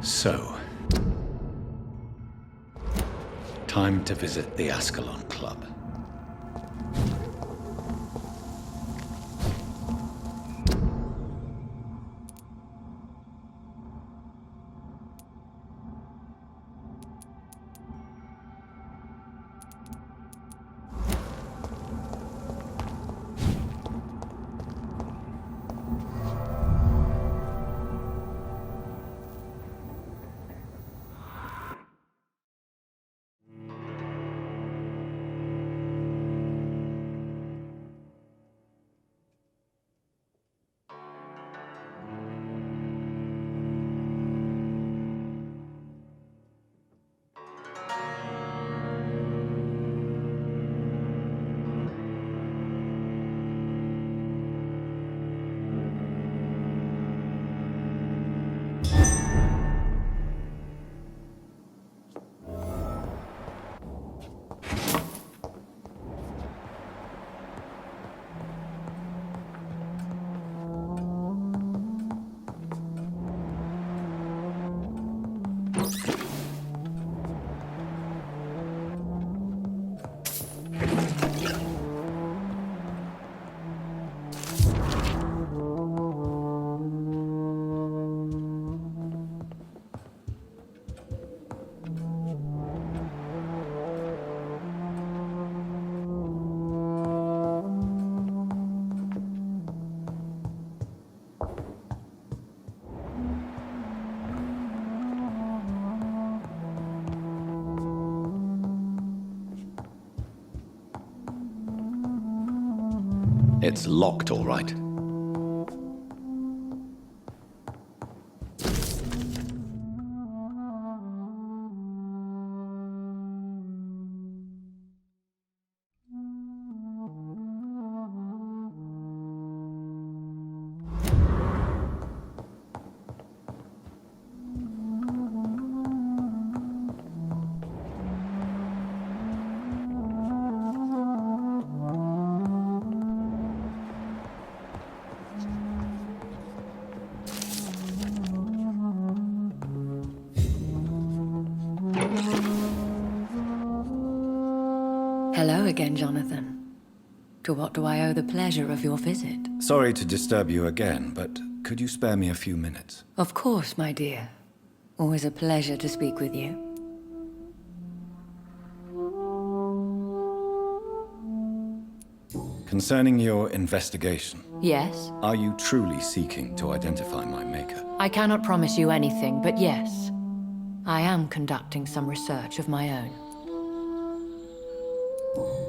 So, time to visit the Ascalon Club. It's locked, all right. Hello again, Jonathan. To what do I owe the pleasure of your visit? Sorry to disturb you again, but could you spare me a few minutes? Of course, my dear. Always a pleasure to speak with you. Concerning your investigation, Yes? are you truly seeking to identify my maker? I cannot promise you anything, but yes. I am conducting some research of my own.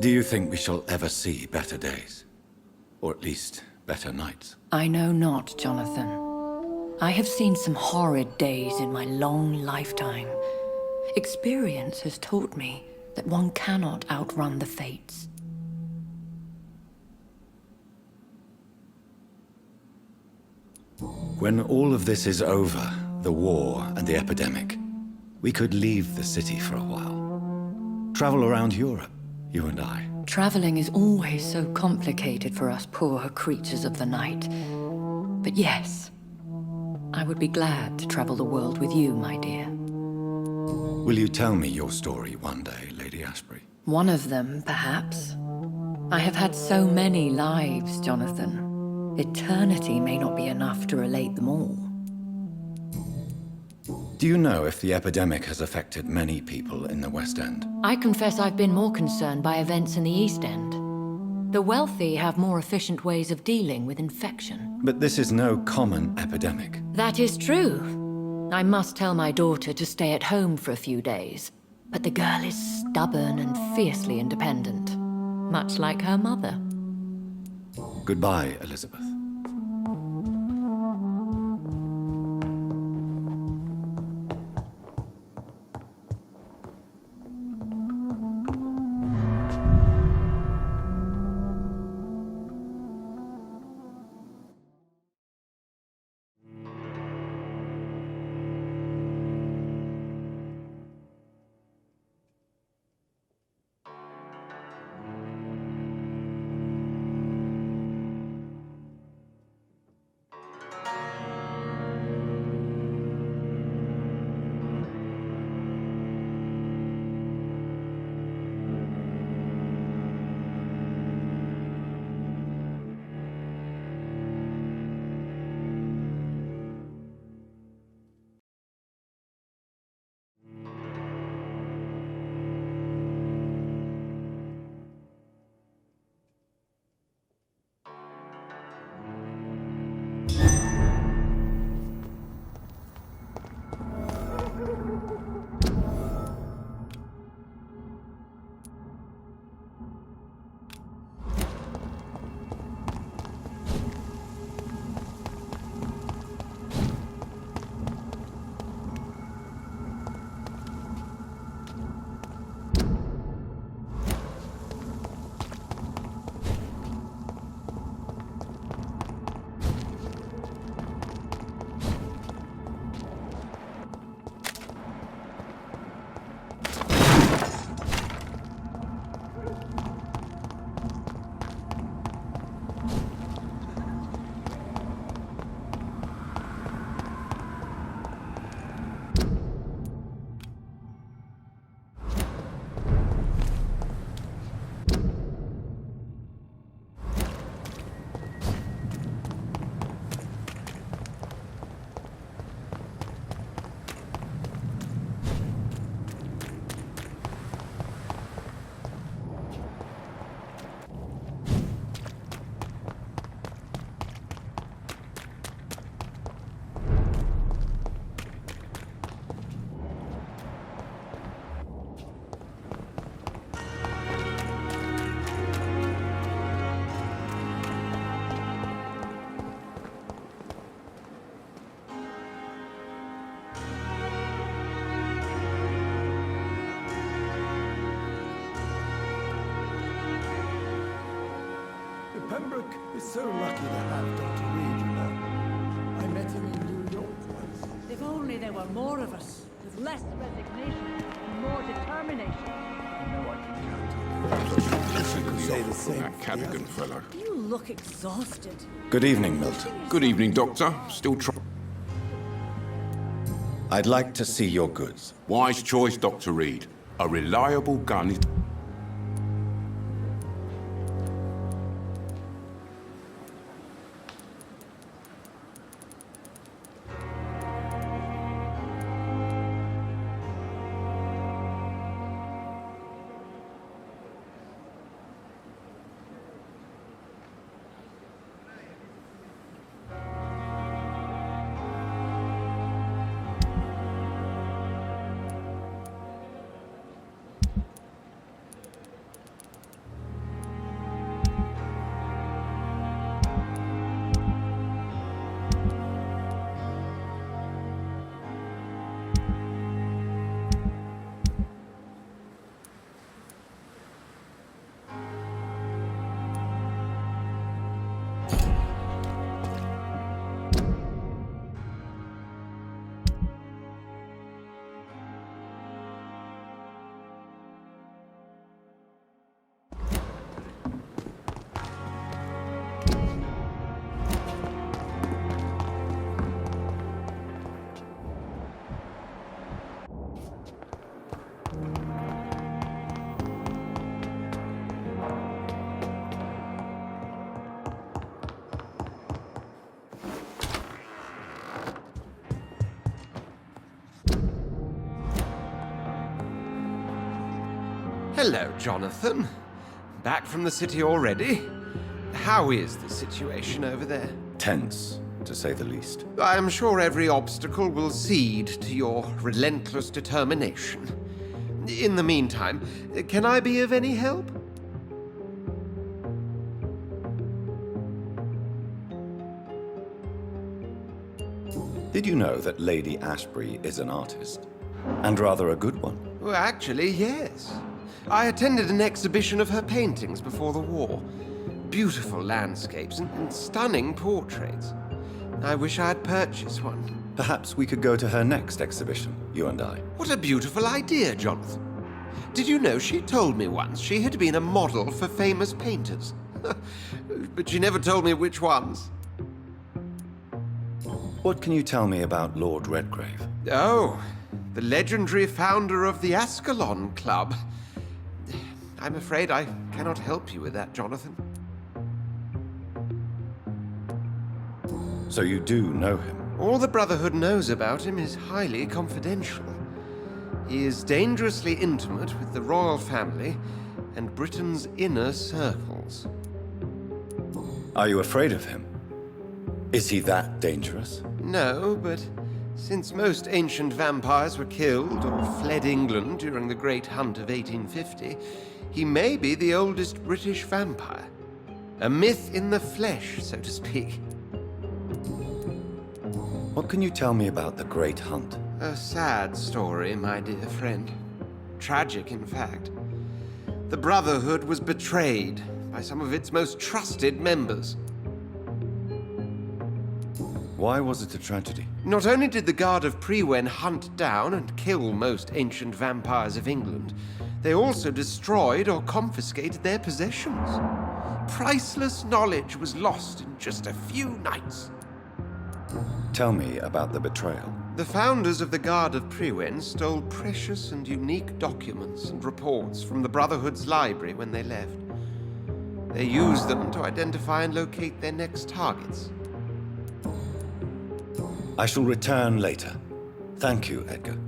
Do you think we shall ever see better days? Or at least, better nights? I know not, Jonathan. I have seen some horrid days in my long lifetime. Experience has taught me that one cannot outrun the fates. When all of this is over, the war and the epidemic, we could leave the city for a while. Travel around Europe, you and I. Traveling is always so complicated for us poor creatures of the night. But yes, I would be glad to travel the world with you, my dear. Will you tell me your story one day, Lady Ashbury? One of them, perhaps. I have had so many lives, Jonathan. Eternity may not be enough to relate them all. Do you know if the epidemic has affected many people in the West End? I confess I've been more concerned by events in the East End. The wealthy have more efficient ways of dealing with infection. But this is no common epidemic. That is true. I must tell my daughter to stay at home for a few days. But the girl is stubborn and fiercely independent, much like her mother. Goodbye, Elizabeth. Pembroke is so lucky to have Dr. Reed, you know. I met him in New York once. If only there were more of us, with less resignation and more determination. I know I can count on you. Listen to the Say offer the from same that for the Cadogan others. fellow. You look exhausted. Good evening, Milton. Good evening, Doctor. Still trying. I'd like to see your goods. Wise choice, Dr. Reed. A reliable gun is... Hello, Jonathan. Back from the city already? How is the situation over there? Tense, to say the least. I am sure every obstacle will cede to your relentless determination. In the meantime, can I be of any help? Did you know that Lady Ashbury is an artist? And rather a good one. Well, actually, yes. I attended an exhibition of her paintings before the war. Beautiful landscapes and stunning portraits. I wish I had purchased one. Perhaps we could go to her next exhibition, you and I. What a beautiful idea, Jonathan. Did you know she told me once she had been a model for famous painters? But she never told me which ones. What can you tell me about Lord Redgrave? Oh, the legendary founder of the Ascalon Club. I'm afraid I cannot help you with that, Jonathan. So you do know him? All the Brotherhood knows about him is highly confidential. He is dangerously intimate with the royal family and Britain's inner circles. Are you afraid of him? Is he that dangerous? No, but since most ancient vampires were killed or fled England during the Great Hunt of 1850, he may be the oldest British vampire. A myth in the flesh, so to speak. What can you tell me about the Great Hunt? A sad story, my dear friend. Tragic, in fact. The Brotherhood was betrayed by some of its most trusted members. Why was it a tragedy? Not only did the Guard of Prewen hunt down and kill most ancient vampires of England, they also destroyed or confiscated their possessions. Priceless knowledge was lost in just a few nights. Tell me about the betrayal. The founders of the Guard of Prewen stole precious and unique documents and reports from the Brotherhood's library when they left. They used them to identify and locate their next targets. I shall return later. Thank you, Edgar.